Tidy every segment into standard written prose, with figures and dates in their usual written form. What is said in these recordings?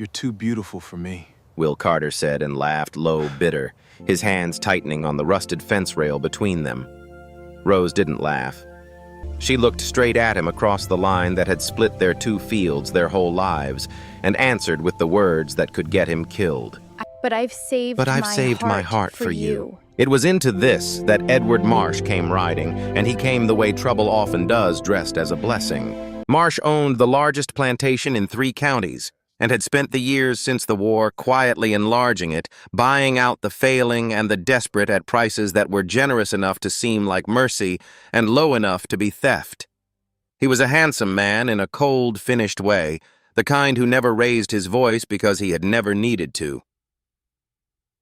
You're too beautiful for me. Will Carter said and laughed low, bitter, his hands tightening on the rusted fence rail between them. Rose didn't laugh. She looked straight at him across the line that had split their two fields their whole lives, and answered with the words that could get him killed. But I've saved my heart for you. It was into this that Edward Marsh came riding, and he came the way trouble often does, dressed as a blessing. Marsh owned the largest plantation in 3 counties, and had spent the years since the war quietly enlarging it, buying out the failing and the desperate at prices that were generous enough to seem like mercy and low enough to be theft. He was a handsome man in a cold, finished way, the kind who never raised his voice because he had never needed to.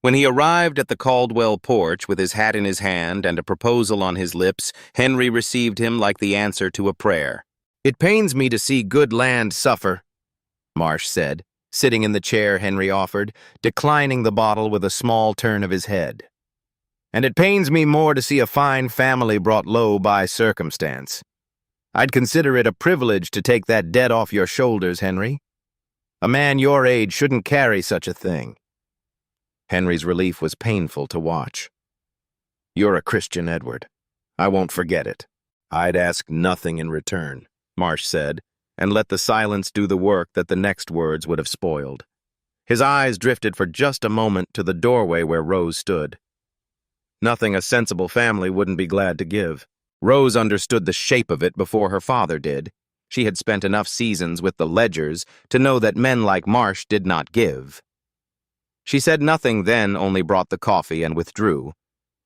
When he arrived at the Caldwell porch with his hat in his hand and a proposal on his lips, Henry received him like the answer to a prayer. "It pains me to see good land suffer," Marsh said, sitting in the chair Henry offered, declining the bottle with a small turn of his head. "And it pains me more to see a fine family brought low by circumstance. I'd consider it a privilege to take that debt off your shoulders, Henry. A man your age shouldn't carry such a thing." Henry's relief was painful to watch. "You're a Christian, Edward. I won't forget it." "I'd ask nothing in return," Marsh said, and let the silence do the work that the next words would have spoiled. His eyes drifted for just a moment to the doorway where Rose stood. Nothing a sensible family wouldn't be glad to give. Rose understood the shape of it before her father did. She had spent enough seasons with the Ledgers to know that men like Marsh did not give. She said nothing then, only brought the coffee and withdrew.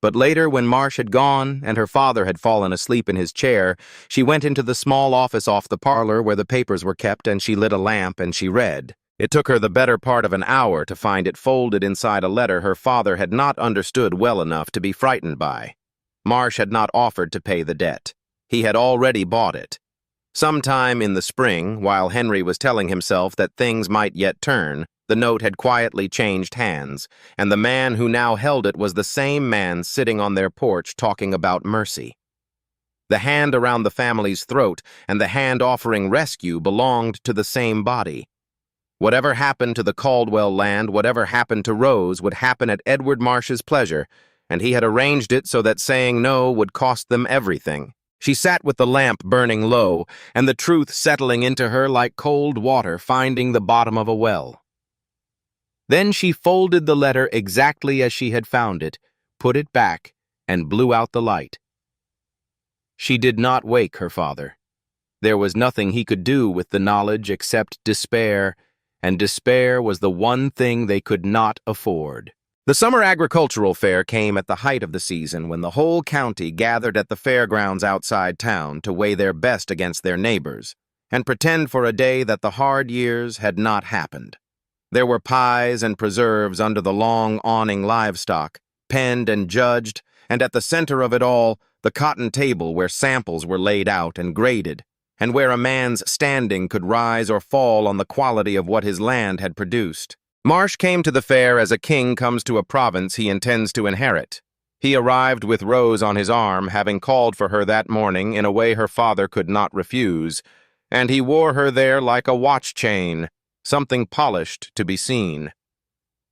But later, when Marsh had gone and her father had fallen asleep in his chair, she went into the small office off the parlor where the papers were kept, and she lit a lamp and she read. It took her the better part of an hour to find it folded inside a letter her father had not understood well enough to be frightened by. Marsh had not offered to pay the debt. He had already bought it. Sometime in the spring, while Henry was telling himself that things might yet turn, the note had quietly changed hands, and the man who now held it was the same man sitting on their porch talking about mercy. The hand around the family's throat and the hand offering rescue belonged to the same body. Whatever happened to the Caldwell land, whatever happened to Rose, would happen at Edward Marsh's pleasure, and he had arranged it so that saying no would cost them everything. She sat with the lamp burning low, and the truth settling into her like cold water finding the bottom of a well. Then she folded the letter exactly as she had found it, put it back, and blew out the light. She did not wake her father. There was nothing he could do with the knowledge except despair, and despair was the one thing they could not afford. The summer agricultural fair came at the height of the season when the whole county gathered at the fairgrounds outside town to weigh their best against their neighbors, and pretend for a day that the hard years had not happened. There were pies and preserves under the long awning livestock, penned and judged, and at the center of it all, the cotton table where samples were laid out and graded, and where a man's standing could rise or fall on the quality of what his land had produced. Marsh came to the fair as a king comes to a province he intends to inherit. He arrived with Rose on his arm, having called for her that morning in a way her father could not refuse, and he wore her there like a watch chain, something polished to be seen.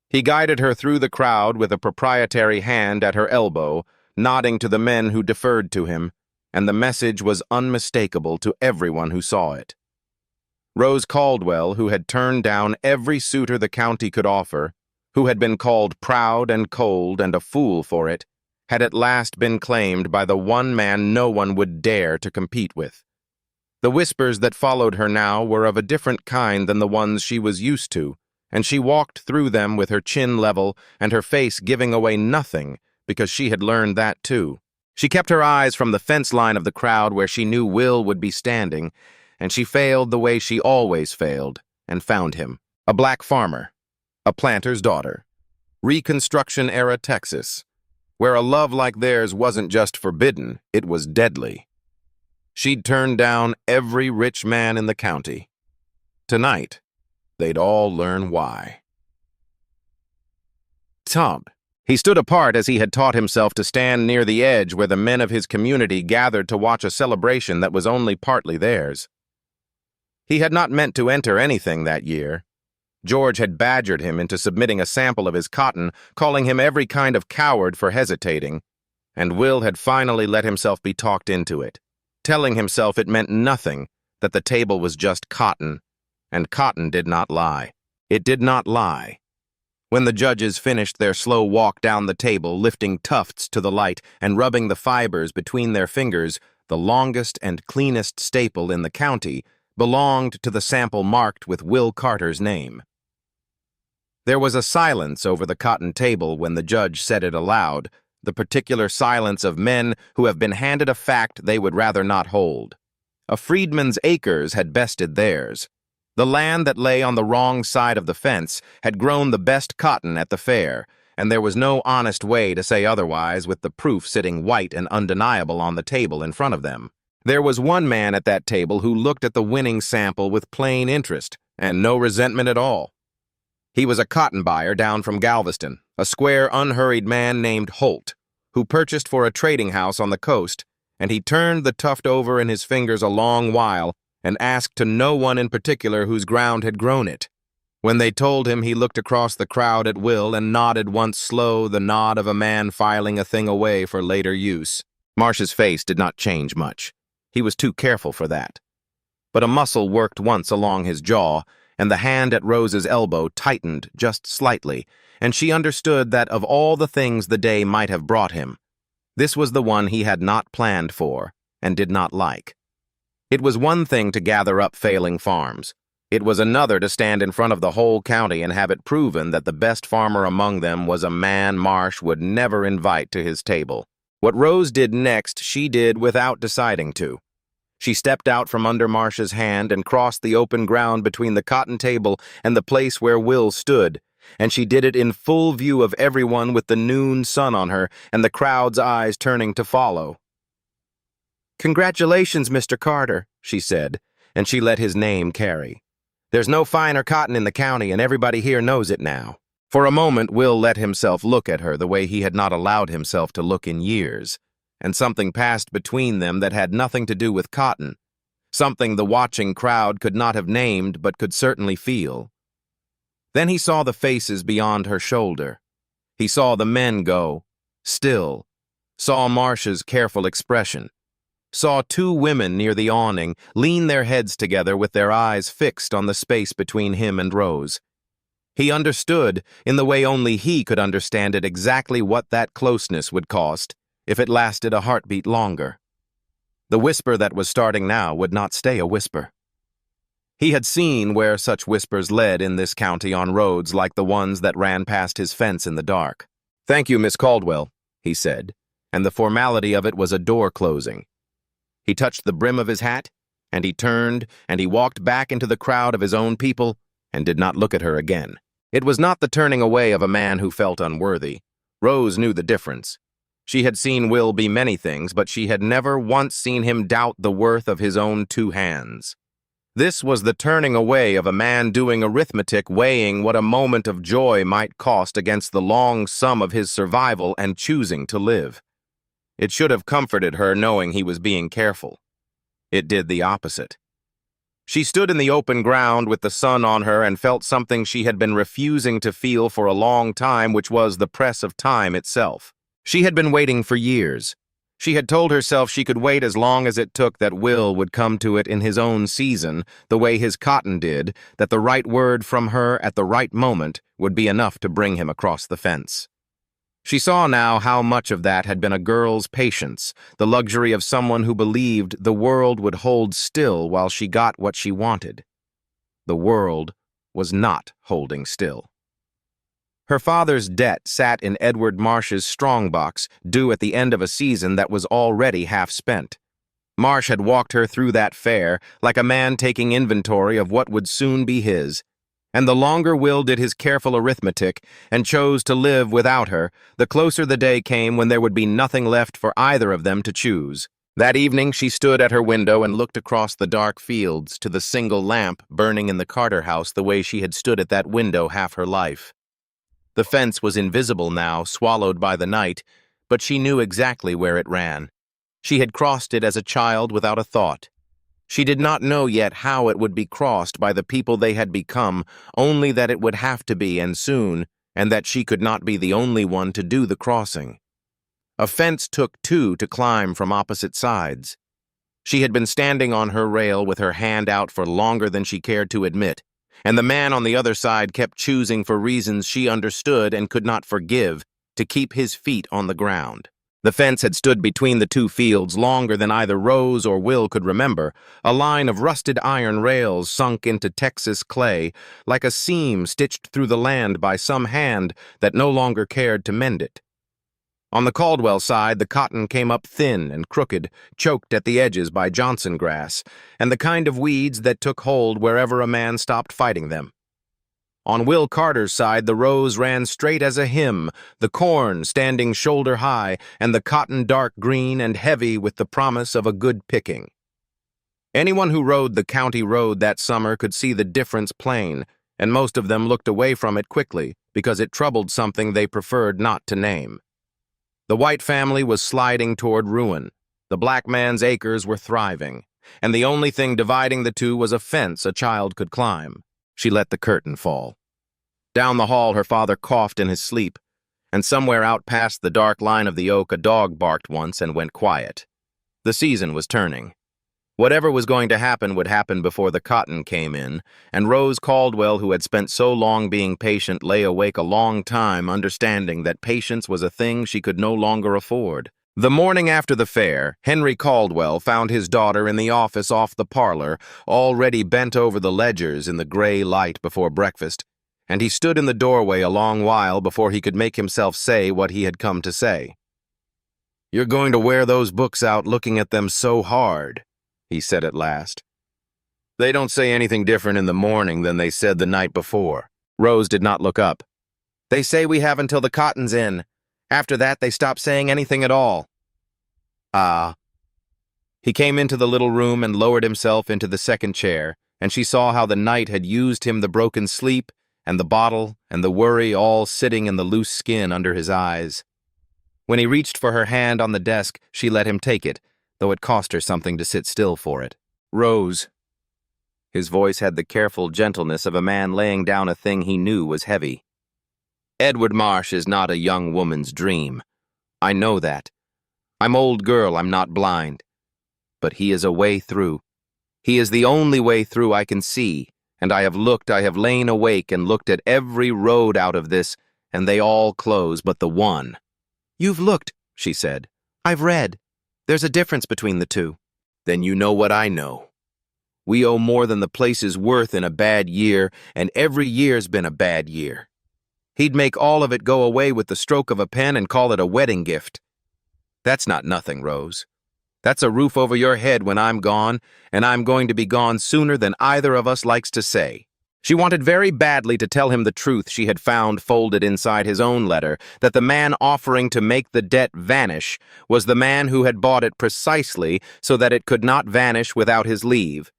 He guided her through the crowd with a proprietary hand at her elbow, nodding to the men who deferred to him, and the message was unmistakable to everyone who saw it. Rose Caldwell, who had turned down every suitor the county could offer, who had been called proud and cold and a fool for it, had at last been claimed by the one man no one would dare to compete with. The whispers that followed her now were of a different kind than the ones she was used to, and she walked through them with her chin level and her face giving away nothing, because she had learned that too. She kept her eyes from the fence line of the crowd where she knew Will would be standing, and she failed the way she always failed, and found him. A black farmer, a planter's daughter. Reconstruction-era Texas, where a love like theirs wasn't just forbidden, it was deadly. She'd turned down every rich man in the county. Tonight, they'd all learn why. Tom. He stood apart as he had taught himself to stand near the edge where the men of his community gathered to watch a celebration that was only partly theirs. He had not meant to enter anything that year. George had badgered him into submitting a sample of his cotton, calling him every kind of coward for hesitating, and Will had finally let himself be talked into it, telling himself it meant nothing, that the table was just cotton, and cotton did not lie. It did not lie. When the judges finished their slow walk down the table, lifting tufts to the light and rubbing the fibers between their fingers, the longest and cleanest staple in the county belonged to the sample marked with Will Carter's name. There was a silence over the cotton table when the judge said it aloud, the particular silence of men who have been handed a fact they would rather not hold. A freedman's acres had bested theirs. The land that lay on the wrong side of the fence had grown the best cotton at the fair, and there was no honest way to say otherwise with the proof sitting white and undeniable on the table in front of them. There was one man at that table who looked at the winning sample with plain interest and no resentment at all. He was a cotton buyer down from Galveston, a square, unhurried man named Holt, who purchased for a trading house on the coast, and he turned the tuft over in his fingers a long while and asked to no one in particular whose ground had grown it. When they told him, he looked across the crowd at Will and nodded once slow, the nod of a man filing a thing away for later use. Marsh's face did not change much. He was too careful for that. But a muscle worked once along his jaw, and the hand at Rose's elbow tightened just slightly, and she understood that of all the things the day might have brought him, this was the one he had not planned for and did not like. It was one thing to gather up failing farms. It was another to stand in front of the whole county and have it proven that the best farmer among them was a man Marsh would never invite to his table. What Rose did next, she did without deciding to. She stepped out from under Marsh's hand and crossed the open ground between the cotton table and the place where Will stood, and she did it in full view of everyone with the noon sun on her and the crowd's eyes turning to follow. "Congratulations, Mr. Carter," she said, and she let his name carry. "There's no finer cotton in the county, and everybody here knows it now." For a moment, Will let himself look at her the way he had not allowed himself to look in years, and something passed between them that had nothing to do with cotton, something the watching crowd could not have named but could certainly feel. Then he saw the faces beyond her shoulder. He saw the men go, still, saw Marsh's careful expression, saw two women near the awning lean their heads together with their eyes fixed on the space between him and Rose. He understood, in the way only he could understand it, exactly what that closeness would cost if it lasted a heartbeat longer. The whisper that was starting now would not stay a whisper. He had seen where such whispers led in this county on roads like the ones that ran past his fence in the dark. "Thank you, Miss Caldwell," he said, and the formality of it was a door closing. He touched the brim of his hat, and he turned, and he walked back into the crowd of his own people, and did not look at her again. It was not the turning away of a man who felt unworthy. Rose knew the difference. She had seen Will be many things, but she had never once seen him doubt the worth of his own two hands. This was the turning away of a man doing arithmetic, weighing what a moment of joy might cost against the long sum of his survival and choosing to live. It should have comforted her knowing he was being careful. It did the opposite. She stood in the open ground with the sun on her and felt something she had been refusing to feel for a long time, which was the press of time itself. She had been waiting for years. She had told herself she could wait as long as it took, that Will would come to it in his own season, the way his cotton did, that the right word from her at the right moment would be enough to bring him across the fence. She saw now how much of that had been a girl's patience, the luxury of someone who believed the world would hold still while she got what she wanted. The world was not holding still. Her father's debt sat in Edward Marsh's strongbox, due at the end of a season that was already half spent. Marsh had walked her through that fair like a man taking inventory of what would soon be his, and the longer Will did his careful arithmetic and chose to live without her, the closer the day came when there would be nothing left for either of them to choose. That evening she stood at her window and looked across the dark fields to the single lamp burning in the Carter house the way she had stood at that window half her life. The fence was invisible now, swallowed by the night, but she knew exactly where it ran. She had crossed it as a child without a thought. She did not know yet how it would be crossed by the people they had become, only that it would have to be, and soon, and that she could not be the only one to do the crossing. A fence took two to climb from opposite sides. She had been standing on her rail with her hand out for longer than she cared to admit, and the man on the other side kept choosing, for reasons she understood and could not forgive, to keep his feet on the ground. The fence had stood between the two fields longer than either Rose or Will could remember, a line of rusted iron rails sunk into Texas clay, like a seam stitched through the land by some hand that no longer cared to mend it. On the Caldwell side, the cotton came up thin and crooked, choked at the edges by Johnson grass, and the kind of weeds that took hold wherever a man stopped fighting them. On Will Carter's side, the rows ran straight as a hymn, the corn standing shoulder high, and the cotton dark green and heavy with the promise of a good picking. Anyone who rode the county road that summer could see the difference plain, and most of them looked away from it quickly because it troubled something they preferred not to name. The white family was sliding toward ruin. The black man's acres were thriving, and the only thing dividing the two was a fence a child could climb. She let the curtain fall. Down the hall, her father coughed in his sleep, and somewhere out past the dark line of the oak, a dog barked once and went quiet. The season was turning. Whatever was going to happen would happen before the cotton came in, and Rose Caldwell, who had spent so long being patient, lay awake a long time, understanding that patience was a thing she could no longer afford. The morning after the fair, Henry Caldwell found his daughter in the office off the parlor, already bent over the ledgers in the gray light before breakfast, and he stood in the doorway a long while before he could make himself say what he had come to say. "You're going to wear those books out looking at them so hard," he said at last. "They don't say anything different in the morning than they said the night before." Rose did not look up. "They say we have until the cotton's in. After that, they stop saying anything at all." "Ah." He came into the little room and lowered himself into the second chair, and she saw how the night had used him, the broken sleep, and the bottle, and the worry all sitting in the loose skin under his eyes. When he reached for her hand on the desk, she let him take it, though it cost her something to sit still for it. "Rose." His voice had the careful gentleness of a man laying down a thing he knew was heavy. "Edward Marsh is not a young woman's dream. I know that. I'm old girl, I'm not blind. But he is a way through. He is the only way through I can see, and I have lain awake and looked at every road out of this, and they all close but the one." "You've looked," she said. "I've read. There's a difference between the two." "Then you know what I know. We owe more than the place is worth in a bad year, and every year's been a bad year. He'd make all of it go away with the stroke of a pen and call it a wedding gift. That's not nothing, Rose. That's a roof over your head when I'm gone, and I'm going to be gone sooner than either of us likes to say." She wanted very badly to tell him the truth she had found folded inside his own letter, that the man offering to make the debt vanish was the man who had bought it precisely so that it could not vanish without his leave.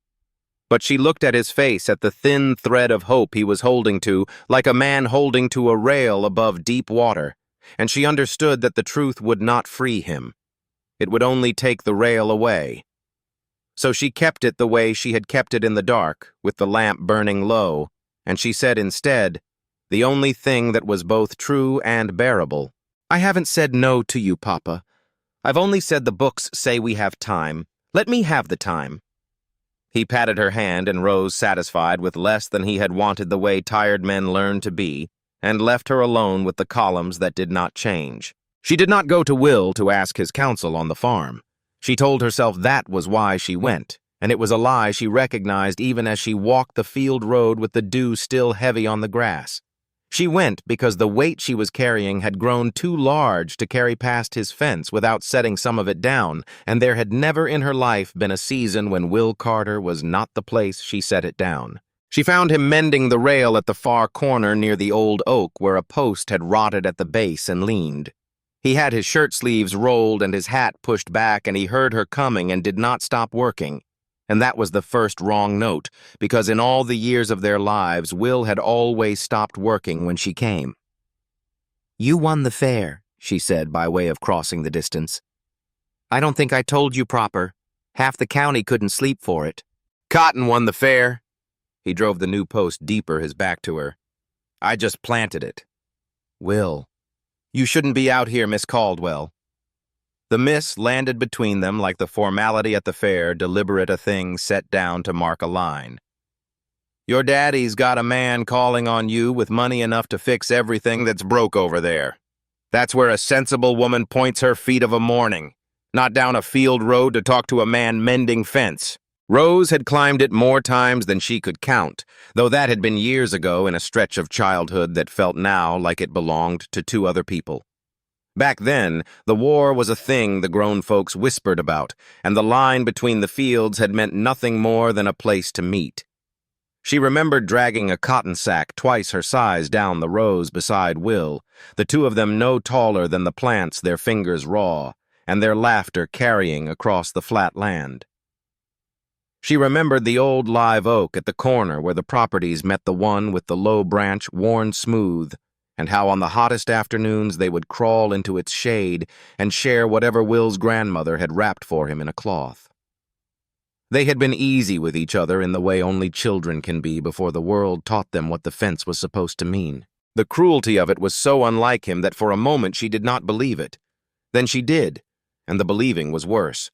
But she looked at his face, at the thin thread of hope he was holding to, like a man holding to a rail above deep water, and she understood that the truth would not free him. It would only take the rail away. So she kept it the way she had kept it in the dark, with the lamp burning low, and she said instead, the only thing that was both true and bearable, "I haven't said no to you, Papa. I've only said the books say we have time. Let me have the time." He patted her hand and rose satisfied with less than he had wanted, the way tired men learn to be, and left her alone with the columns that did not change. She did not go to Will to ask his counsel on the farm. She told herself that was why she went, and it was a lie she recognized even as she walked the field road with the dew still heavy on the grass. She went because the weight she was carrying had grown too large to carry past his fence without setting some of it down, and there had never in her life been a season when Will Carter was not the place she set it down. She found him mending the rail at the far corner near the old oak where a post had rotted at the base and leaned. He had his shirt sleeves rolled and his hat pushed back, and he heard her coming and did not stop working. And that was the first wrong note, because in all the years of their lives, Will had always stopped working when she came. "You won the fair," she said by way of crossing the distance. "I don't think I told you proper. Half the county couldn't sleep for it. Cotton won the fair. He drove the new post deeper, his back to her. I just planted it. Will, you shouldn't be out here, Miss Caldwell. The miss landed between them like the formality at the fair, deliberate a thing set down to mark a line. Your daddy's got a man calling on you with money enough to fix everything that's broke over there. That's where a sensible woman points her feet of a morning, not down a field road to talk to a man mending fence. Rose had climbed it more times than she could count, though that had been years ago in a stretch of childhood that felt now like it belonged to two other people. Back then, the war was a thing the grown folks whispered about, and the line between the fields had meant nothing more than a place to meet. She remembered dragging a cotton sack twice her size down the rows beside Will, the two of them no taller than the plants their fingers raw, and their laughter carrying across the flat land. She remembered the old live oak at the corner where the properties met the one with the low branch worn smooth, and how on the hottest afternoons they would crawl into its shade and share whatever Will's grandmother had wrapped for him in a cloth. They had been easy with each other in the way only children can be before the world taught them what the fence was supposed to mean. The cruelty of it was so unlike him that for a moment she did not believe it. Then she did, and the believing was worse.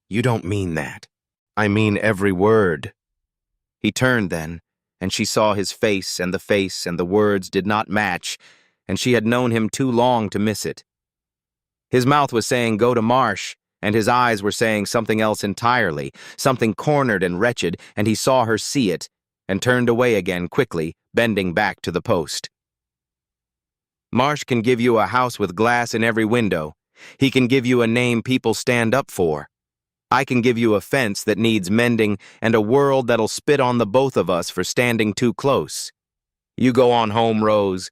You don't mean that. I mean every word. He turned then, and she saw his face and the words did not match, and she had known him too long to miss it. His mouth was saying go to Marsh, and his eyes were saying something else entirely, something cornered and wretched, and he saw her see it, and turned away again quickly, bending back to the post. Marsh can give you a house with glass in every window. He can give you a name people stand up for. I can give you a fence that needs mending and a world that'll spit on the both of us for standing too close. You go on home, Rose.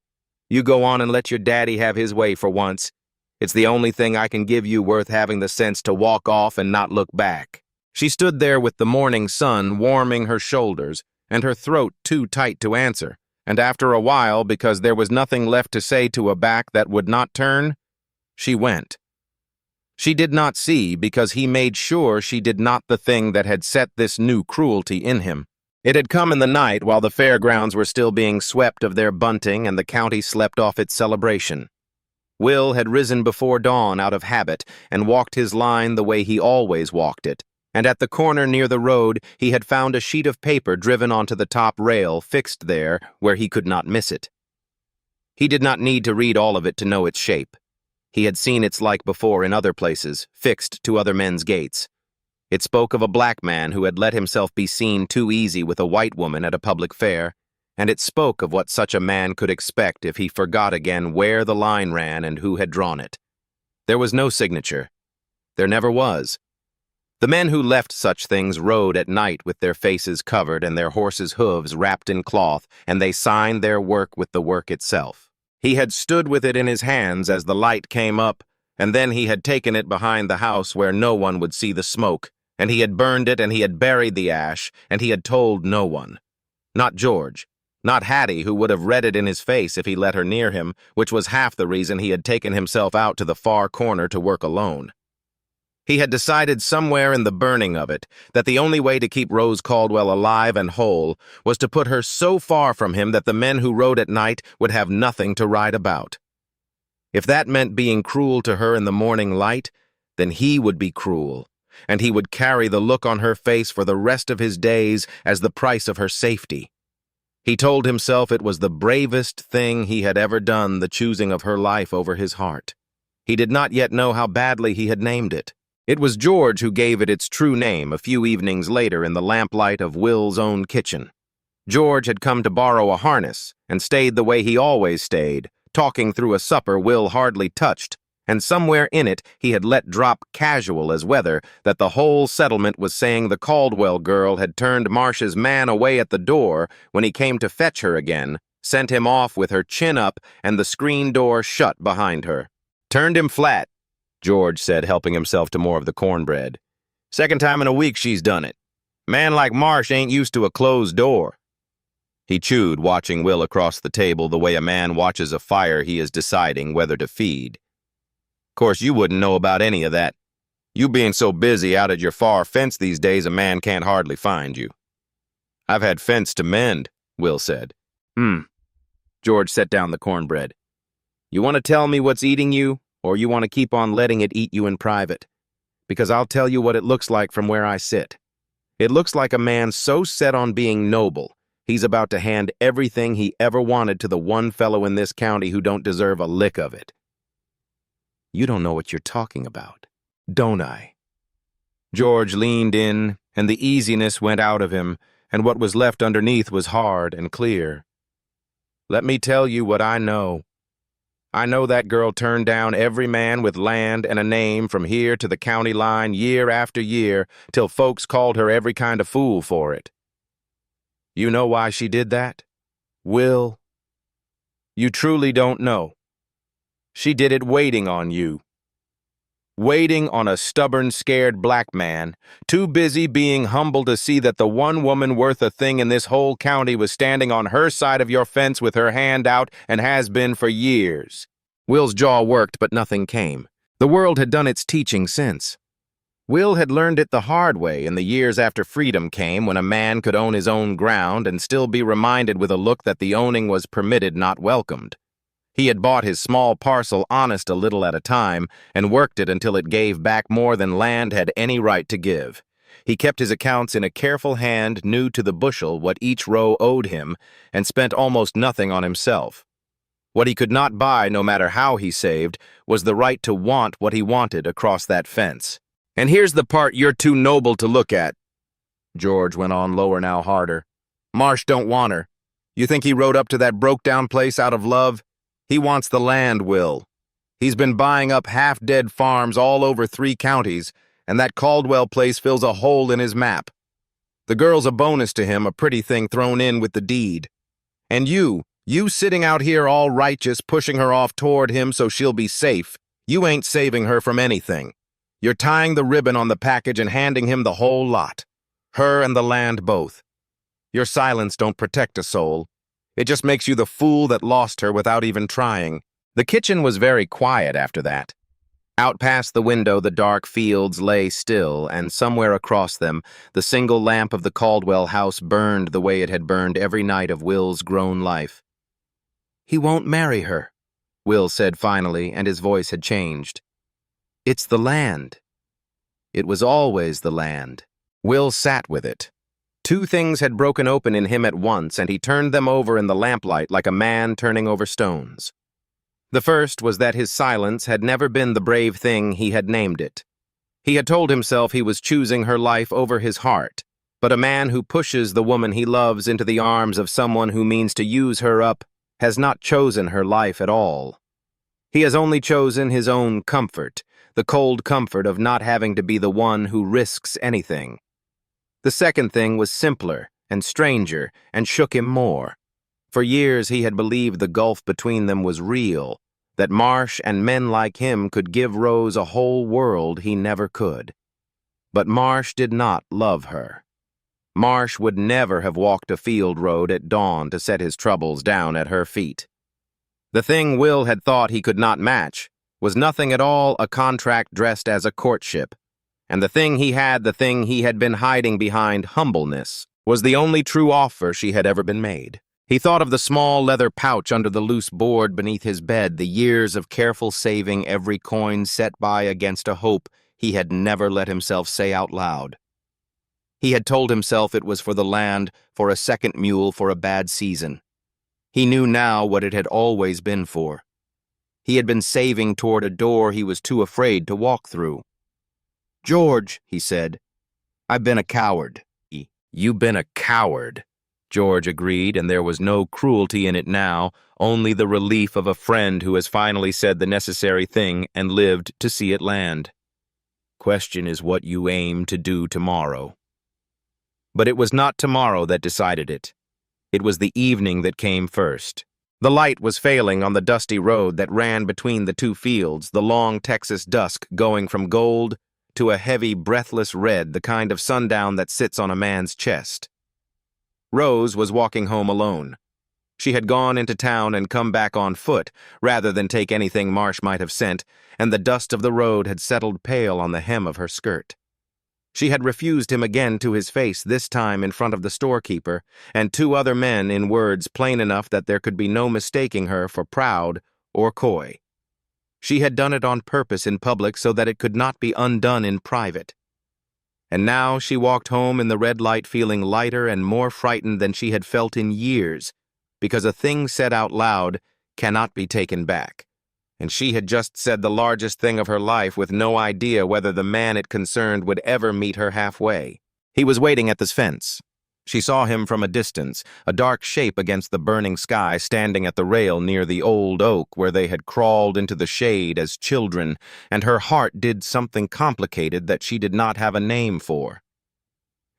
You go on and let your daddy have his way for once. It's the only thing I can give you worth having the sense to walk off and not look back. She stood there with the morning sun warming her shoulders and her throat too tight to answer, and after a while, because there was nothing left to say to a back that would not turn, she went. She did not see because he made sure she did not the thing that had set this new cruelty in him. It had come in the night while the fairgrounds were still being swept of their bunting and the county slept off its celebration. Will had risen before dawn out of habit and walked his line the way he always walked it, and at the corner near the road he had found a sheet of paper driven onto the top rail fixed there where he could not miss it. He did not need to read all of it to know its shape. He had seen its like before in other places, fixed to other men's gates. It spoke of a black man who had let himself be seen too easy with a white woman at a public fair, and it spoke of what such a man could expect if he forgot again where the line ran and who had drawn it. There was no signature. There never was. The men who left such things rode at night with their faces covered and their horses' hooves wrapped in cloth, and they signed their work with the work itself. He had stood with it in his hands as the light came up, and then he had taken it behind the house where no one would see the smoke, and he had burned it and he had buried the ash, and he had told no one. Not George. Not Hattie, who would have read it in his face if he let her near him, which was half the reason he had taken himself out to the far corner to work alone. He had decided somewhere in the burning of it that the only way to keep Rose Caldwell alive and whole was to put her so far from him that the men who rode at night would have nothing to ride about. If that meant being cruel to her in the morning light, then he would be cruel, and he would carry the look on her face for the rest of his days as the price of her safety. He told himself it was the bravest thing he had ever done, the choosing of her life over his heart. He did not yet know how badly he had named it. It was George who gave it its true name a few evenings later in the lamplight of Will's own kitchen. George had come to borrow a harness and stayed the way he always stayed, talking through a supper Will hardly touched, and somewhere in it he had let drop casual as weather that the whole settlement was saying the Caldwell girl had turned Marsh's man away at the door when he came to fetch her again, sent him off with her chin up and the screen door shut behind her. Turned him flat, George said, helping himself to more of the cornbread. Second time in a week she's done it. Man like Marsh ain't used to a closed door. He chewed, watching Will across the table the way a man watches a fire he is deciding whether to feed. Course you wouldn't know about any of that. You being so busy out at your far fence these days, a man can't hardly find you. I've had fence to mend, Will said. George set down the cornbread. You want to tell me what's eating you, or you want to keep on letting it eat you in private? Because I'll tell you what it looks like from where I sit. It looks like a man so set on being noble, he's about to hand everything he ever wanted to the one fellow in this county who don't deserve a lick of it. You don't know what you're talking about, don't I? George leaned in, and the easiness went out of him, and what was left underneath was hard and clear. Let me tell you what I know. I know that girl turned down every man with land and a name from here to the county line year after year, till folks called her every kind of fool for it. You know why she did that? Will, you truly don't know. She did it waiting on you. Waiting on a stubborn, scared black man, too busy being humble to see that the one woman worth a thing in this whole county was standing on her side of your fence with her hand out and has been for years. Will's jaw worked, but nothing came. The world had done its teaching since. Will had learned it the hard way in the years after freedom came, when a man could own his own ground and still be reminded with a look that the owning was permitted, not welcomed. He had bought his small parcel honest a little at a time and worked it until it gave back more than land had any right to give. He kept his accounts in a careful hand, knew to the bushel what each row owed him, and spent almost nothing on himself. What he could not buy, no matter how he saved, was the right to want what he wanted across that fence. And here's the part you're too noble to look at, George went on lower now harder. Marsh don't want her. You think he rode up to that broke-down place out of love? He wants the land, Will. He's been buying up half-dead farms all over 3 counties, and that Caldwell place fills a hole in his map. The girl's a bonus to him, a pretty thing thrown in with the deed. And you sitting out here all righteous, pushing her off toward him so she'll be safe, you ain't saving her from anything. You're tying the ribbon on the package and handing him the whole lot. Her and the land both. Your silence don't protect a soul. It just makes you the fool that lost her without even trying. The kitchen was very quiet after that. Out past the window, the dark fields lay still, and somewhere across them, the single lamp of the Caldwell house burned the way it had burned every night of Will's grown life. He won't marry her, Will said finally, and his voice had changed. It's the land. It was always the land. Will sat with it. 2 things had broken open in him at once, and he turned them over in the lamplight like a man turning over stones. The first was that his silence had never been the brave thing he had named it. He had told himself he was choosing her life over his heart, but a man who pushes the woman he loves into the arms of someone who means to use her up has not chosen her life at all. He has only chosen his own comfort, the cold comfort of not having to be the one who risks anything. The second thing was simpler and stranger and shook him more. For years he had believed the gulf between them was real, that Marsh and men like him could give Rose a whole world he never could. But Marsh did not love her. Marsh would never have walked a field road at dawn to set his troubles down at her feet. The thing Will had thought he could not match was nothing at all a contract dressed as a courtship. And the thing he had been hiding behind, humbleness, was the only true offer she had ever been made. He thought of the small leather pouch under the loose board beneath his bed, the years of careful saving, every coin set by against a hope he had never let himself say out loud. He had told himself it was for the land, for a second mule, for a bad season. He knew now what it had always been for. He had been saving toward a door he was too afraid to walk through. George, he said, I've been a coward. You've been a coward, George agreed, and there was no cruelty in it now, only the relief of a friend who has finally said the necessary thing and lived to see it land. Question is what you aim to do tomorrow. But it was not tomorrow that decided it. It was the evening that came first. The light was failing on the dusty road that ran between the 2 fields, the long Texas dusk going from gold to a heavy, breathless red, the kind of sundown that sits on a man's chest. Rose was walking home alone. She had gone into town and come back on foot, rather than take anything Marsh might have sent, and the dust of the road had settled pale on the hem of her skirt. She had refused him again to his face, this time in front of the storekeeper, and 2 other men in words plain enough that there could be no mistaking her for proud or coy. She had done it on purpose in public so that it could not be undone in private. And now she walked home in the red light feeling lighter and more frightened than she had felt in years, because a thing said out loud cannot be taken back. And she had just said the largest thing of her life with no idea whether the man it concerned would ever meet her halfway. He was waiting at this fence. She saw him from a distance, a dark shape against the burning sky, standing at the rail near the old oak where they had crawled into the shade as children, and her heart did something complicated that she did not have a name for.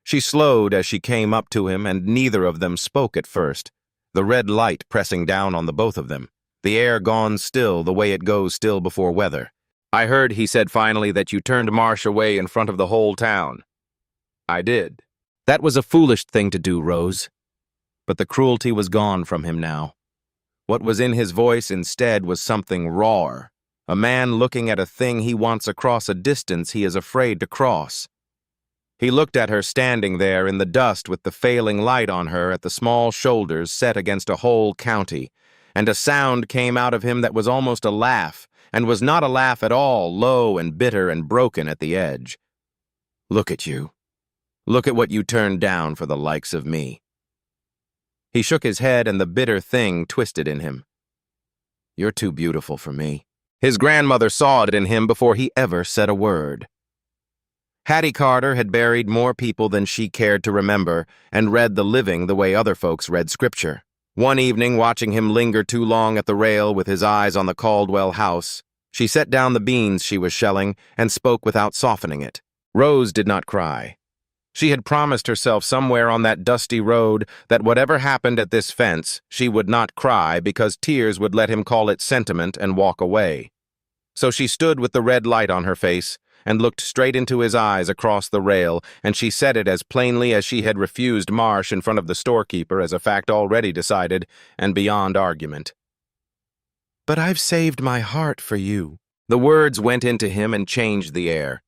She slowed as she came up to him, and neither of them spoke at first, the red light pressing down on the both of them, the air gone still the way it goes still before weather. "I heard," he said finally, "that you turned Marsh away in front of the whole town." "I did." "That was a foolish thing to do, Rose." But the cruelty was gone from him now. What was in his voice instead was something rawer, a man looking at a thing he wants across a distance he is afraid to cross. He looked at her standing there in the dust with the failing light on her at the small shoulders set against a whole county, and a sound came out of him that was almost a laugh, and was not a laugh at all, low and bitter and broken at the edge. "Look at you. Look at what you turned down for the likes of me." He shook his head, and the bitter thing twisted in him. "You're too beautiful for me." His grandmother saw it in him before he ever said a word. Hattie Carter had buried more people than she cared to remember, and read the living the way other folks read scripture. One evening, watching him linger too long at the rail with his eyes on the Caldwell house, she set down the beans she was shelling and spoke without softening it. Rose did not cry. She had promised herself somewhere on that dusty road that whatever happened at this fence, she would not cry because tears would let him call it sentiment and walk away. So she stood with the red light on her face and looked straight into his eyes across the rail, and she said it as plainly as she had refused Marsh in front of the storekeeper as a fact already decided and beyond argument. "But I've saved my heart for you." The words went into him and changed the air.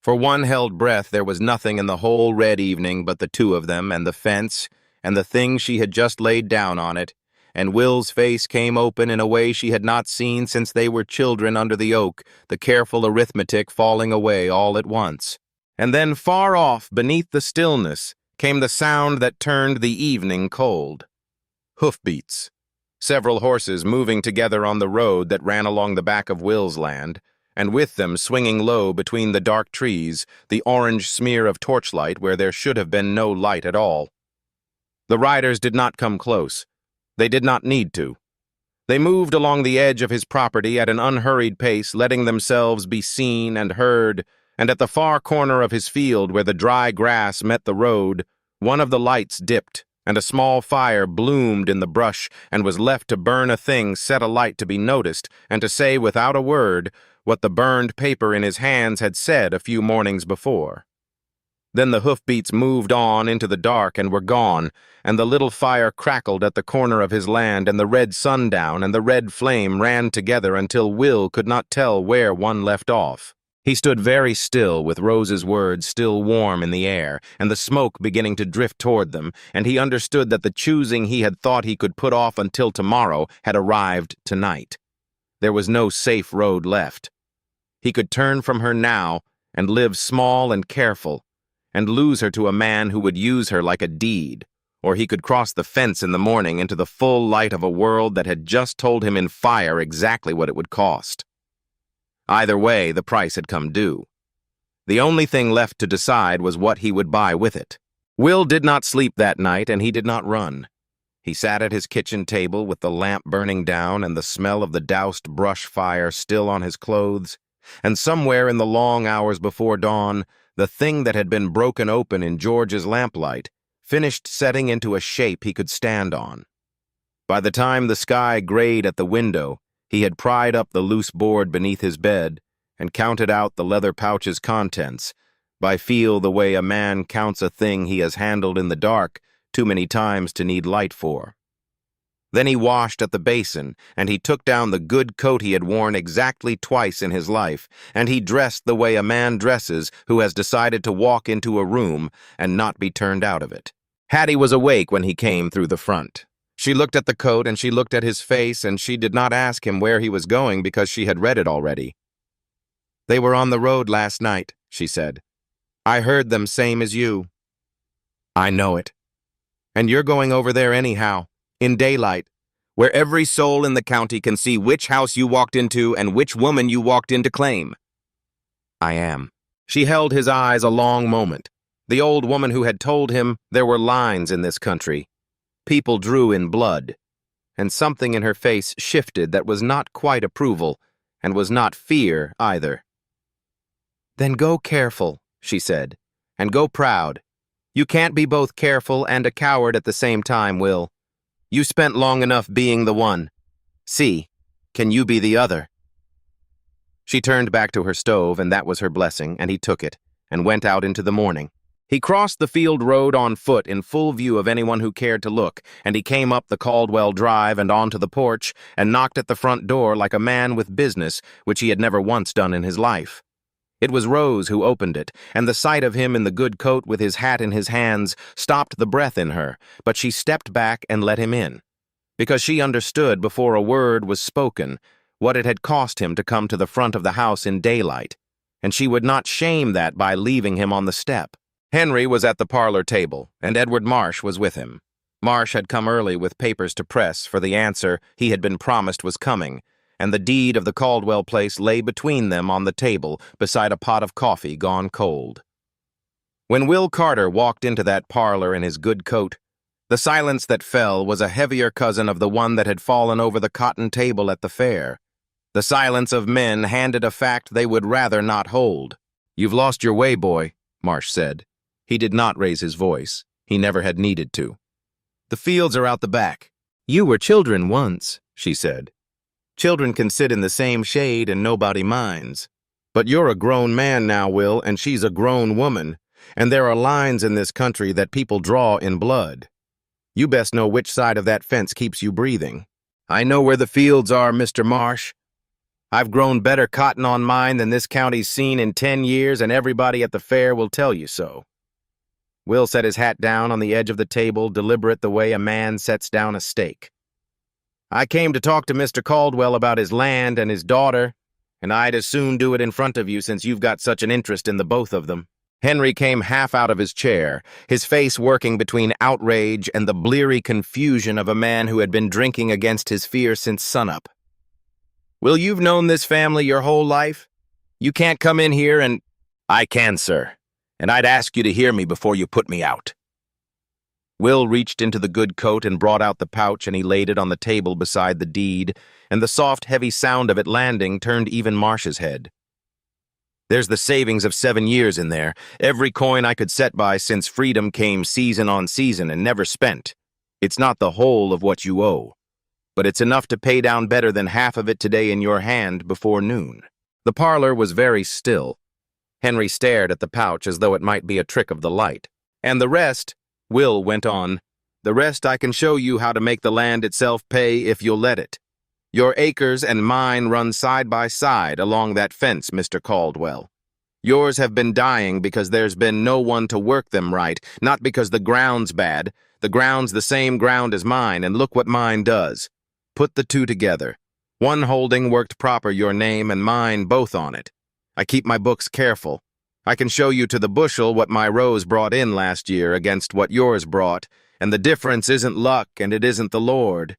For one held breath, there was nothing in the whole red evening but the 2 of them and the fence and the thing she had just laid down on it, and Will's face came open in a way she had not seen since they were children under the oak, the careful arithmetic falling away all at once. And then far off, beneath the stillness, came the sound that turned the evening cold. Hoofbeats. Several horses moving together on the road that ran along the back of Will's land, and with them, swinging low between the dark trees, the orange smear of torchlight where there should have been no light at all. The riders did not come close. They did not need to. They moved along the edge of his property at an unhurried pace, letting themselves be seen and heard, and at the far corner of his field where the dry grass met the road, one of the lights dipped, and a small fire bloomed in the brush and was left to burn a thing set alight to be noticed and to say without a word what the burned paper in his hands had said a few mornings before. Then the hoofbeats moved on into the dark and were gone, and the little fire crackled at the corner of his land, and the red sundown and the red flame ran together until Will could not tell where one left off. He stood very still with Rose's words still warm in the air, and the smoke beginning to drift toward them, and he understood that the choosing he had thought he could put off until tomorrow had arrived tonight. There was no safe road left. He could turn from her now and live small and careful, and lose her to a man who would use her like a deed, or he could cross the fence in the morning into the full light of a world that had just told him in fire exactly what it would cost. Either way, the price had come due. The only thing left to decide was what he would buy with it. Will did not sleep that night, and he did not run. He sat at his kitchen table with the lamp burning down and the smell of the doused brush fire still on his clothes, and somewhere in the long hours before dawn, the thing that had been broken open in George's lamplight finished setting into a shape he could stand on. By the time the sky grayed at the window, he had pried up the loose board beneath his bed and counted out the leather pouch's contents, by feel the way a man counts a thing he has handled in the dark too many times to need light for. Then he washed at the basin, and he took down the good coat he had worn exactly twice in his life, and he dressed the way a man dresses who has decided to walk into a room and not be turned out of it. Hattie was awake when he came through the front. She looked at the coat and she looked at his face, and she did not ask him where he was going because she had read it already. "They were on the road last night," she said. "I heard them same as you." "I know it. And you're going over there anyhow, in daylight, where every soul in the county can see which house you walked into and which woman you walked in to claim." "I am." She held his eyes a long moment. The old woman who had told him there were lines in this country. People drew in blood. And something in her face shifted that was not quite approval, and was not fear either. "Then go careful," she said, "and go proud. You can't be both careful and a coward at the same time, Will. You spent long enough being the one. See, can you be the other?" She turned back to her stove, and that was her blessing, and he took it, and went out into the morning. He crossed the field road on foot in full view of anyone who cared to look, and he came up the Caldwell drive and onto the porch, and knocked at the front door like a man with business, which he had never once done in his life. It was Rose who opened it, and the sight of him in the good coat with his hat in his hands stopped the breath in her, but she stepped back and let him in, because she understood before a word was spoken what it had cost him to come to the front of the house in daylight, and she would not shame that by leaving him on the step. Henry was at the parlor table, and Edward Marsh was with him. Marsh had come early with papers to press, for the answer he had been promised was coming, and the deed of the Caldwell place lay between them on the table beside a pot of coffee gone cold. When Will Carter walked into that parlor in his good coat, the silence that fell was a heavier cousin of the one that had fallen over the cotton table at the fair. The silence of men handed a fact they would rather not hold. "You've lost your way, boy," Marsh said. He did not raise his voice. He never had needed to. "The fields are out the back." "You were children once," she said. "Children can sit in the same shade and nobody minds. But you're a grown man now, Will, and she's a grown woman, and there are lines in this country that people draw in blood. You best know which side of that fence keeps you breathing." "I know where the fields are, Mr. Marsh. I've grown better cotton on mine than this county's seen in 10 years, and everybody at the fair will tell you so." Will set his hat down on the edge of the table, deliberate the way a man sets down a steak. "I came to talk to Mr. Caldwell about his land and his daughter, and I'd as soon do it in front of you since you've got such an interest in the both of them." Henry came half out of his chair, his face working between outrage and the bleary confusion of a man who had been drinking against his fear since sunup. "Will, you've known this family your whole life? You can't come in here and—" "I can, sir. And I'd ask you to hear me before you put me out." Will reached into the good coat and brought out the pouch, and he laid it on the table beside the deed, and the soft, heavy sound of it landing turned even Marsh's head. "There's the savings of 7 years in there, every coin I could set by since freedom came season on season and never spent. It's not the whole of what you owe, but it's enough to pay down better than half of it today in your hand before noon." The parlor was very still. Henry stared at the pouch as though it might be a trick of the light. "And the rest," Will went on, "the rest I can show you how to make the land itself pay if you'll let it. Your acres and mine run side by side along that fence, Mr. Caldwell. Yours have been dying because there's been no one to work them right, not because the ground's bad. The ground's the same ground as mine, and look what mine does. Put the two together. One holding worked proper your name and mine both on it. I keep my books careful. I can show you to the bushel what my Rose brought in last year against what yours brought, and the difference isn't luck and it isn't the Lord.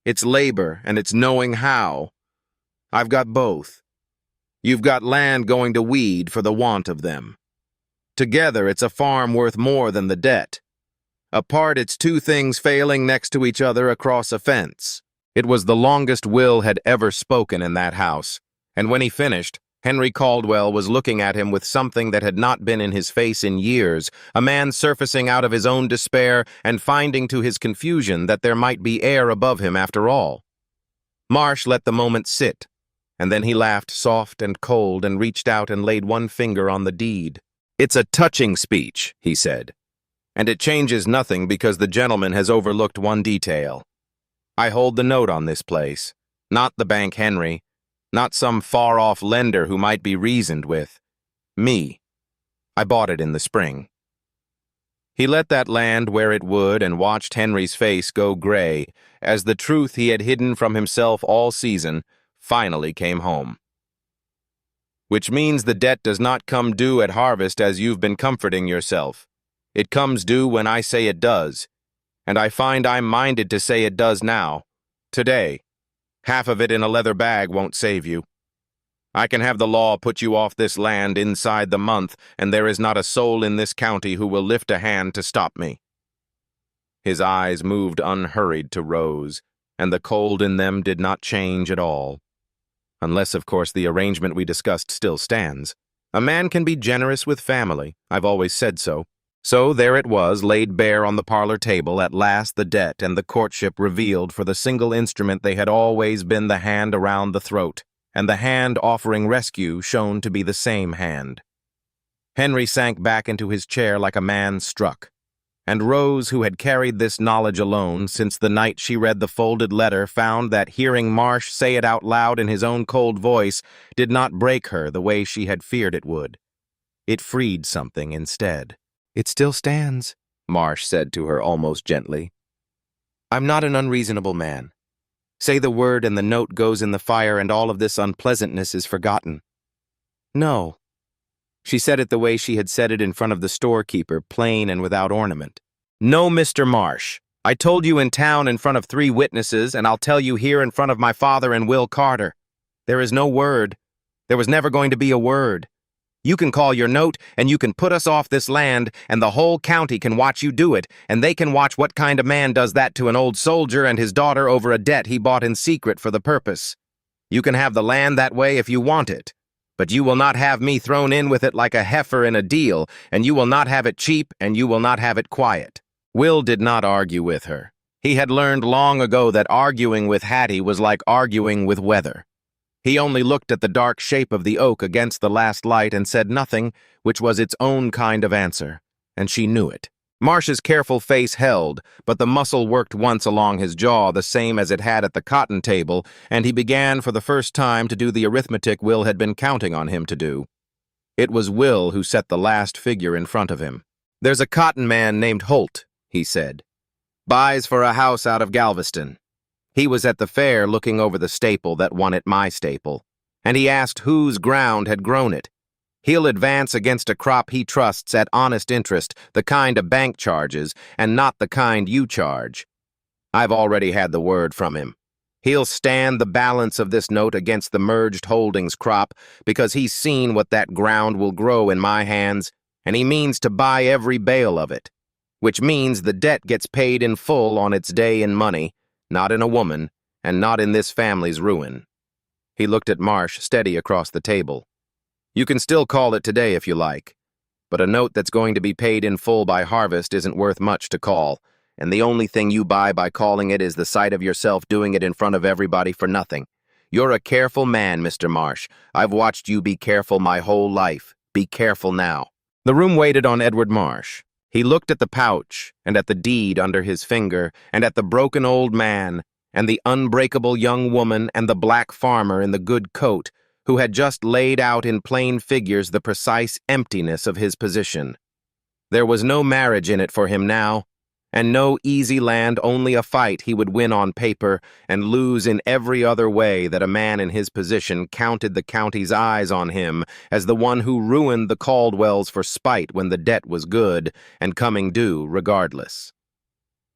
It's labor and it's knowing how. I've got both. You've got land going to weed for the want of them. Together it's a farm worth more than the debt. Apart it's two things failing next to each other across a fence." It was the longest Will had ever spoken in that house, and when he finished, Henry Caldwell was looking at him with something that had not been in his face in years, a man surfacing out of his own despair and finding to his confusion that there might be air above him after all. Marsh let the moment sit, and then he laughed soft and cold and reached out and laid one finger on the deed. "It's a touching speech," he said, "and it changes nothing because the gentleman has overlooked one detail. I hold the note on this place, not the Bank Henry, not some far-off lender who might be reasoned with. Me. I bought it in the spring." He let that land where it would and watched Henry's face go gray as the truth he had hidden from himself all season finally came home. "Which means the debt does not come due at harvest as you've been comforting yourself. It comes due when I say it does, and I find I'm minded to say it does now, today. Half of it in a leather bag won't save you. I can have the law put you off this land inside the month, and there is not a soul in this county who will lift a hand to stop me." His eyes moved unhurried to Rose, and the cold in them did not change at all. Unless, of course, the arrangement we discussed still stands. A man can be generous with family. I've always said so. So there it was, laid bare on the parlor table, at last the debt and the courtship revealed for the single instrument they had always been, the hand around the throat, and the hand offering rescue shown to be the same hand. Henry sank back into his chair like a man struck, and Rose, who had carried this knowledge alone since the night she read the folded letter, found that hearing Marsh say it out loud in his own cold voice did not break her the way she had feared it would. It freed something instead. "It still stands," Marsh said to her almost gently. "I'm not an unreasonable man. Say the word and the note goes in the fire and all of this unpleasantness is forgotten." "No." She said it the way she had said it in front of the storekeeper, plain and without ornament. "No, Mr. Marsh. I told you in town in front of 3 witnesses, and I'll tell you here in front of my father and Will Carter. There is no word. There was never going to be a word. You can call your note, and you can put us off this land, and the whole county can watch you do it, and they can watch what kind of man does that to an old soldier and his daughter over a debt he bought in secret for the purpose. You can have the land that way if you want it, but you will not have me thrown in with it like a heifer in a deal, and you will not have it cheap, and you will not have it quiet." Will did not argue with her. He had learned long ago that arguing with Hattie was like arguing with weather. He only looked at the dark shape of the oak against the last light and said nothing, which was its own kind of answer, and she knew it. Marsh's careful face held, but the muscle worked once along his jaw the same as it had at the cotton table, and he began for the first time to do the arithmetic Will had been counting on him to do. It was Will who set the last figure in front of him. "There's a cotton man named Holt," he said. "Buys for a house out of Galveston. He was at the fair looking over the staple that won at my staple, and he asked whose ground had grown it. He'll advance against a crop he trusts at honest interest, the kind a bank charges, and not the kind you charge. I've already had the word from him. He'll stand the balance of this note against the merged holdings crop because he's seen what that ground will grow in my hands, and he means to buy every bale of it, which means the debt gets paid in full on its day in money, not in a woman, and not in this family's ruin." He looked at Marsh, steady across the table. "You can still call it today if you like, but a note that's going to be paid in full by harvest isn't worth much to call, and the only thing you buy by calling it is the sight of yourself doing it in front of everybody for nothing. You're a careful man, Mr. Marsh. I've watched you be careful my whole life. Be careful now." The room waited on Edward Marsh. He looked at the pouch, and at the deed under his finger, and at the broken old man, and the unbreakable young woman, and the black farmer in the good coat, who had just laid out in plain figures the precise emptiness of his position. There was no marriage in it for him now, and no easy land, only a fight he would win on paper and lose in every other way that a man in his position counted the county's eyes on him as the one who ruined the Caldwells for spite when the debt was good and coming due regardless.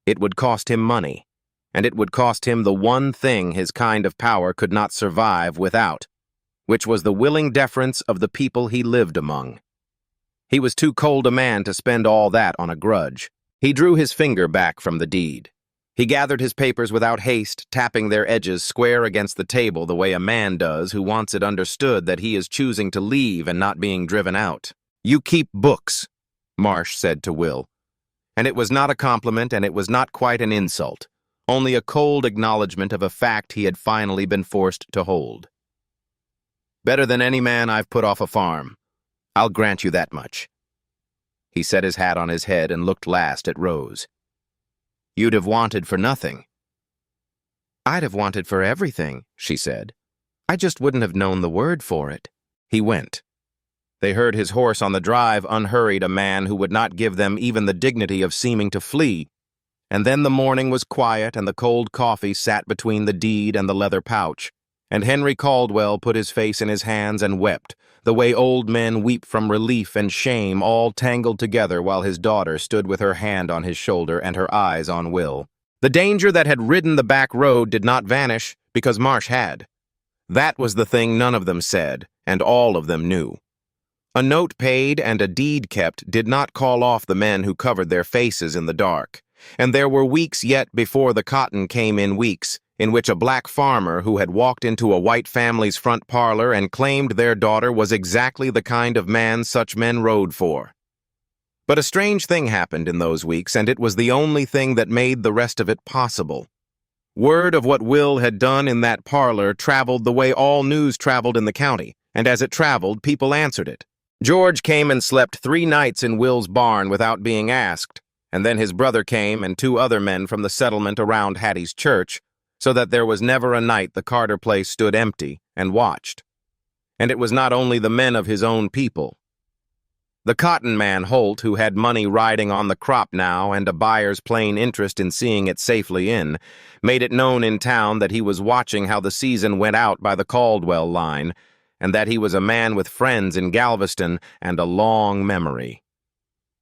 It would cost him money, and it would cost him the one thing his kind of power could not survive without, which was the willing deference of the people he lived among. He was too cold a man to spend all that on a grudge. He drew his finger back from the deed. He gathered his papers without haste, tapping their edges square against the table the way a man does who wants it understood that he is choosing to leave and not being driven out. "You keep books," Marsh said to Will. And it was not a compliment, and it was not quite an insult, only a cold acknowledgement of a fact he had finally been forced to hold. "Better than any man I've put off a farm. I'll grant you that much." He set his hat on his head and looked last at Rose. "You'd have wanted for nothing." "I'd have wanted for everything," she said. "I just wouldn't have known the word for it." He went. They heard his horse on the drive unhurried a man who would not give them even the dignity of seeming to flee. And then the morning was quiet, and the cold coffee sat between the deed and the leather pouch. And Henry Caldwell put his face in his hands and wept, the way old men weep from relief and shame all tangled together, while his daughter stood with her hand on his shoulder and her eyes on Will. The danger that had ridden the back road did not vanish, because Marsh had. That was the thing none of them said, and all of them knew. A note paid and a deed kept did not call off the men who covered their faces in the dark. And there were weeks yet before the cotton came in, weeks in which a black farmer who had walked into a white family's front parlor and claimed their daughter was exactly the kind of man such men rode for. But a strange thing happened in those weeks, and it was the only thing that made the rest of it possible. Word of what Will had done in that parlor traveled the way all news traveled in the county, and as it traveled, people answered it. George came and slept 3 nights in Will's barn without being asked, and then his brother came and 2 other men from the settlement around Hattie's church, so that there was never a night the Carter place stood empty and watched. And it was not only the men of his own people. The cotton man Holt, who had money riding on the crop now and a buyer's plain interest in seeing it safely in, made it known in town that he was watching how the season went out by the Caldwell line, and that he was a man with friends in Galveston and a long memory.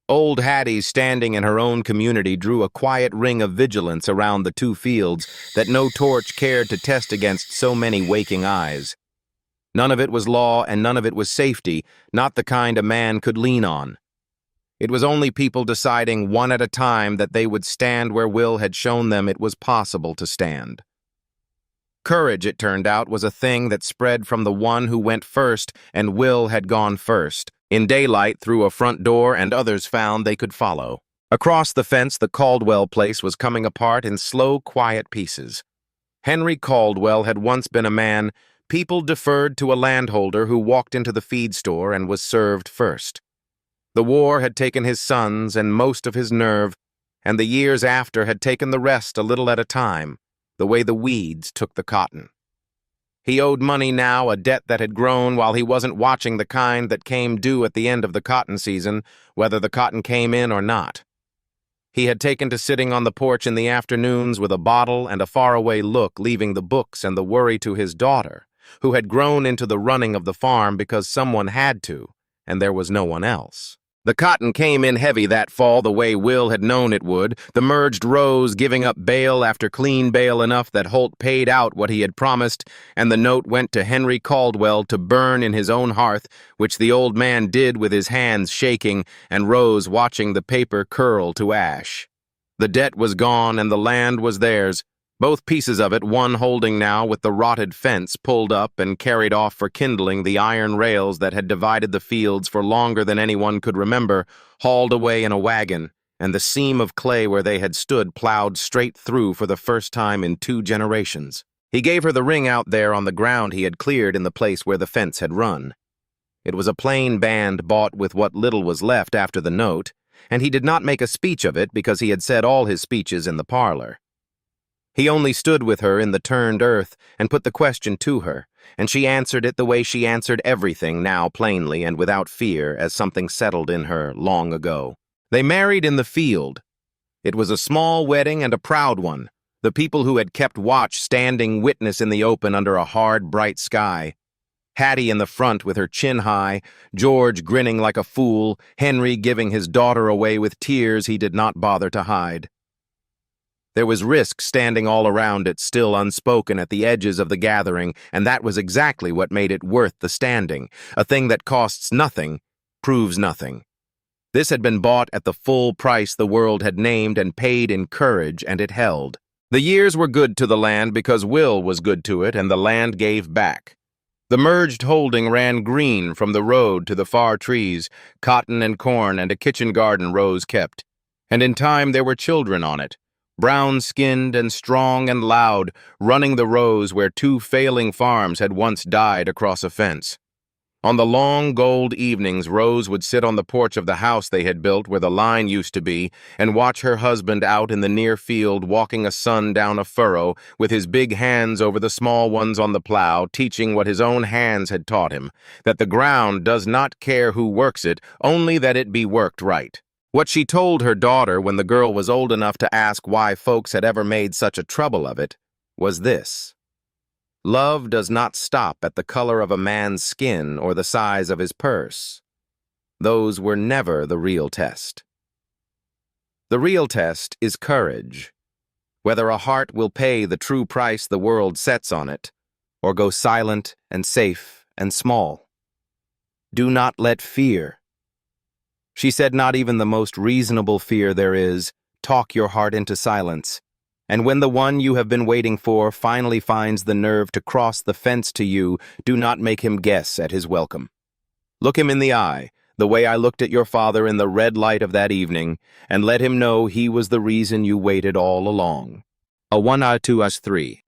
Old Hattie, standing in her own community, drew a quiet ring of vigilance around the 2 fields that no torch cared to test against so many waking eyes. None of it was law and none of it was safety, not the kind a man could lean on. It was only people deciding one at a time that they would stand where Will had shown them it was possible to stand. Courage, it turned out, was a thing that spread from the one who went first, and Will had gone first, in daylight through a front door, and others found they could follow. Across the fence, the Caldwell place was coming apart in slow, quiet pieces. Henry Caldwell had once been a man people deferred to, a landholder who walked into the feed store and was served first. The war had taken his sons and most of his nerve, and the years after had taken the rest a little at a time, the way the weeds took the cotton. He owed money now, a debt that had grown while he wasn't watching, the kind that came due at the end of the cotton season, whether the cotton came in or not. He had taken to sitting on the porch in the afternoons with a bottle and a faraway look, leaving the books and the worry to his daughter, who had grown into the running of the farm because someone had to, and there was no one else. The cotton came in heavy that fall, the way Will had known it would, the merged rows giving up bale after clean bale enough that Holt paid out what he had promised, and the note went to Henry Caldwell to burn in his own hearth, which the old man did with his hands shaking, and Rose watching the paper curl to ash. The debt was gone and the land was theirs, both pieces of it, one holding now with the rotted fence pulled up and carried off for kindling, the iron rails that had divided the fields for longer than anyone could remember, hauled away in a wagon, and the seam of clay where they had stood plowed straight through for the first time in 2 generations. He gave her the ring out there on the ground he had cleared in the place where the fence had run. It was a plain band bought with what little was left after the note, and he did not make a speech of it because he had said all his speeches in the parlor. He only stood with her in the turned earth and put the question to her, and she answered it the way she answered everything now, plainly and without fear, as something settled in her long ago. They married in the field. It was a small wedding and a proud one, the people who had kept watch standing witness in the open under a hard, bright sky. Hattie in the front with her chin high, George grinning like a fool, Henry giving his daughter away with tears he did not bother to hide. There was risk standing all around it, still unspoken at the edges of the gathering, and that was exactly what made it worth the standing. A thing that costs nothing, proves nothing. This had been bought at the full price the world had named and paid in courage, and it held. The years were good to the land because Will was good to it, and the land gave back. The merged holding ran green from the road to the far trees, cotton and corn and a kitchen garden Rose kept, and in time there were children on it, brown-skinned and strong and loud, running the rows where 2 failing farms had once died across a fence. On the long gold evenings, Rose would sit on the porch of the house they had built where the line used to be and watch her husband out in the near field walking a son down a furrow with his big hands over the small ones on the plow, teaching what his own hands had taught him, that the ground does not care who works it, only that it be worked right. What she told her daughter when the girl was old enough to ask why folks had ever made such a trouble of it was this: love does not stop at the color of a man's skin or the size of his purse. Those were never the real test. The real test is courage, whether a heart will pay the true price the world sets on it, or go silent and safe and small. Do not let fear. She said not even the most reasonable fear there is, talk your heart into silence. And when the one you have been waiting for finally finds the nerve to cross the fence to you, do not make him guess at his welcome. Look him in the eye, the way I looked at your father in the red light of that evening, and let him know he was the reason you waited all along. A 1 2 us 3.